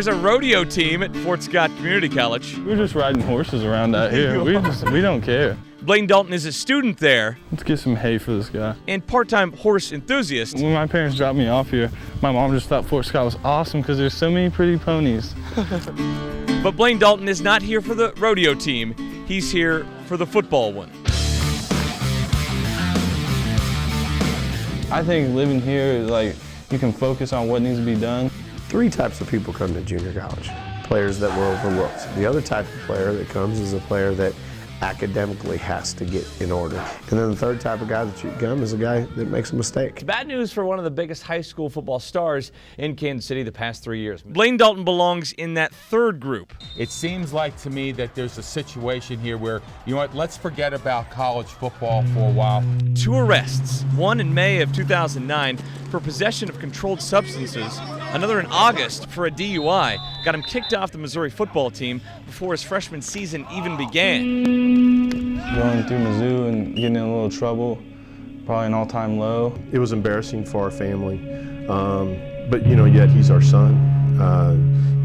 There's a rodeo team at Fort Scott Community College. We're just riding horses around out here. We don't care. Blaine Dalton is a student there. Let's get some hay for this guy. And part-time horse enthusiast. When my parents dropped me off here, my mom just thought Fort Scott was awesome because there's so many pretty ponies. But Blaine Dalton is not here for the rodeo team. He's here for the football one. I think living here is like you can focus on what needs to be done. 3 types of people come to junior college. Players that were overlooked. The other type of player that comes is a player that academically has to get in order. And then the third type of guy that you come is a guy that makes a mistake. Bad news for one of the biggest high school football stars in Kansas City the past 3 years. Blaine Dalton belongs in that third group. It seems like to me that there's a situation here where, you know what, let's forget about college football for a while. 2 arrests, one in May of 2009 for possession of controlled substances, another in August for a DUI, got him kicked off the Missouri football team before his freshman season even began. Going through Mizzou and getting in a little trouble, probably an all-time low. It was embarrassing for our family, but yet he's our son.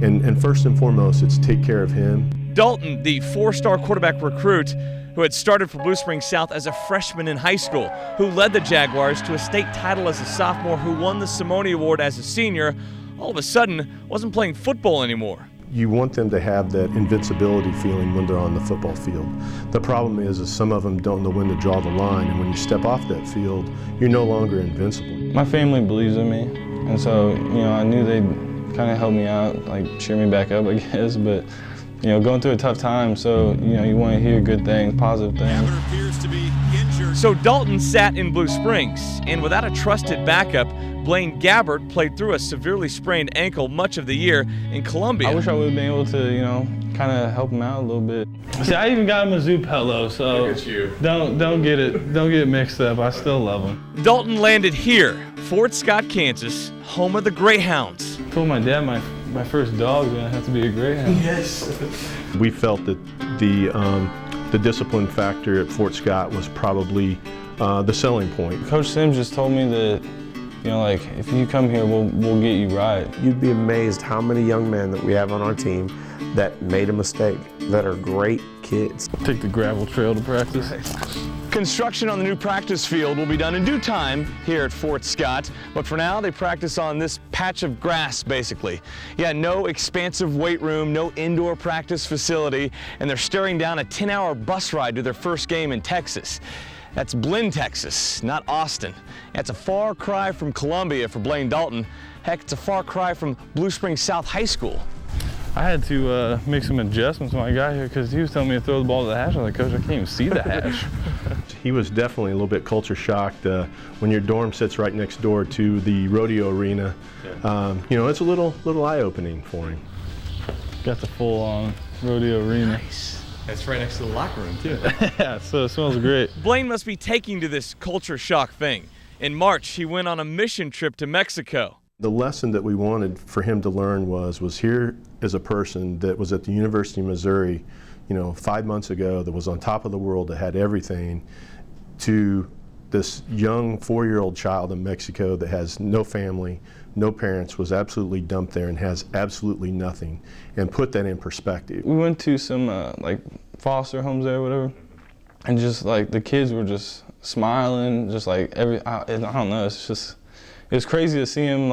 And first and foremost, it's take care of him. Dalton, the 4-star quarterback recruit who had started for Blue Springs South as a freshman in high school, who led the Jaguars to a state title as a sophomore, who won the Simone Award as a senior, all of a sudden wasn't playing football anymore. You want them to have that invincibility feeling when they're on the football field. The problem is some of them don't know when to draw the line, and when you step off that field, you're no longer invincible. My family believes in me, and so I knew they'd kind of help me out, like cheer me back up, I guess. But going through a tough time, so you want to hear good things, positive things. So Dalton sat in Blue Springs, and without a trusted backup, Blaine Gabbert played through a severely sprained ankle much of the year in Columbia. I wish I would have been able to, kind of help him out a little bit. See, I even got a Mizzou pillow, so don't get it mixed up. I still love him. Dalton landed here, Fort Scott, Kansas, home of the Greyhounds. I told my dad my first dog was gonna have to be a Greyhound. Yes. We felt that the discipline factor at Fort Scott was probably the selling point. Coach Sims just told me that, if you come here, we'll get you right. You'd be amazed how many young men that we have on our team that made a mistake, that are great kids. Take the gravel trail to practice. Construction on the new practice field will be done in due time here at Fort Scott, but for now they practice on this patch of grass basically. Yeah, no expansive weight room, no indoor practice facility, and they're staring down a 10-hour bus ride to their first game in Texas. That's Blinn, Texas, not Austin. That's a far cry from Columbia for Blaine Dalton. Heck, it's a far cry from Blue Springs South High School. I had to make some adjustments when I got here because he was telling me to throw the ball to the hash. I was like, Coach, I can't even see the hash. He was definitely a little bit culture shocked when your dorm sits right next door to the rodeo arena. It's a little eye-opening for him. Got the full-on rodeo arena. Nice. That's right next to the locker room, too. Yeah, so it smells great. Blaine must be taking to this culture shock thing. In March, he went on a mission trip to Mexico. The lesson that we wanted for him to learn was here is a person that was at the University of Missouri, 5 months ago, that was on top of the world, that had everything, to this young 4-year-old child in Mexico that has no family, no parents, was absolutely dumped there and has absolutely nothing, and put that in perspective. We went to some foster homes there or whatever, and just the kids were just smiling, just I don't know, it was crazy to see him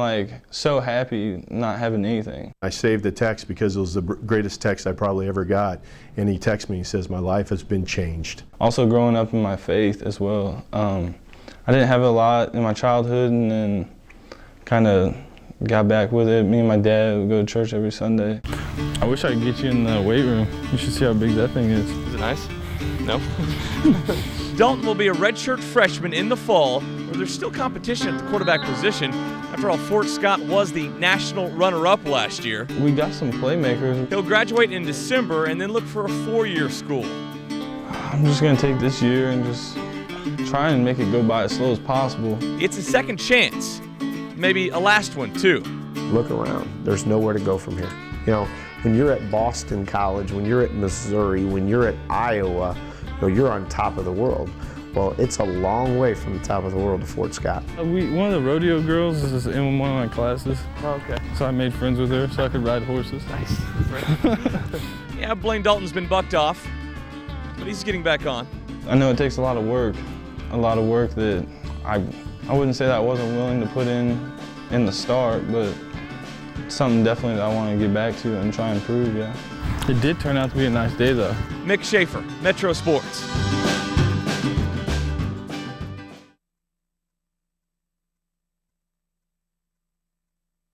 so happy not having anything. I saved the text because it was the greatest text I probably ever got, and he texts me, he says, "My life has been changed." Also growing up in my faith as well. I didn't have a lot in my childhood, and then kind of got back with it. Me and my dad would go to church every Sunday. I wish I could get you in the weight room. You should see how big that thing is. Is it nice? No? Dalton will be a redshirt freshman in the fall, where there's still competition at the quarterback position. After all, Fort Scott was the national runner-up last year. We got some playmakers. He'll graduate in December and then look for a 4-year school. I'm just going to take this year and just try and make it go by as slow as possible. It's a second chance, maybe a last one too. Look around. There's nowhere to go from here. When you're at Boston College, when you're at Missouri, when you're at Iowa, you're on top of the world. football, it's a long way from the top of the world to Fort Scott. One of the rodeo girls is in one of my classes. Oh, okay. So I made friends with her so I could ride horses. Nice. Yeah, Blaine Dalton's been bucked off, but he's getting back on. I know it takes a lot of work that I wouldn't say that I wasn't willing to put in the start, but something definitely that I want to get back to and try and improve, yeah. It did turn out to be a nice day, though. Mick Schaefer, Metro Sports.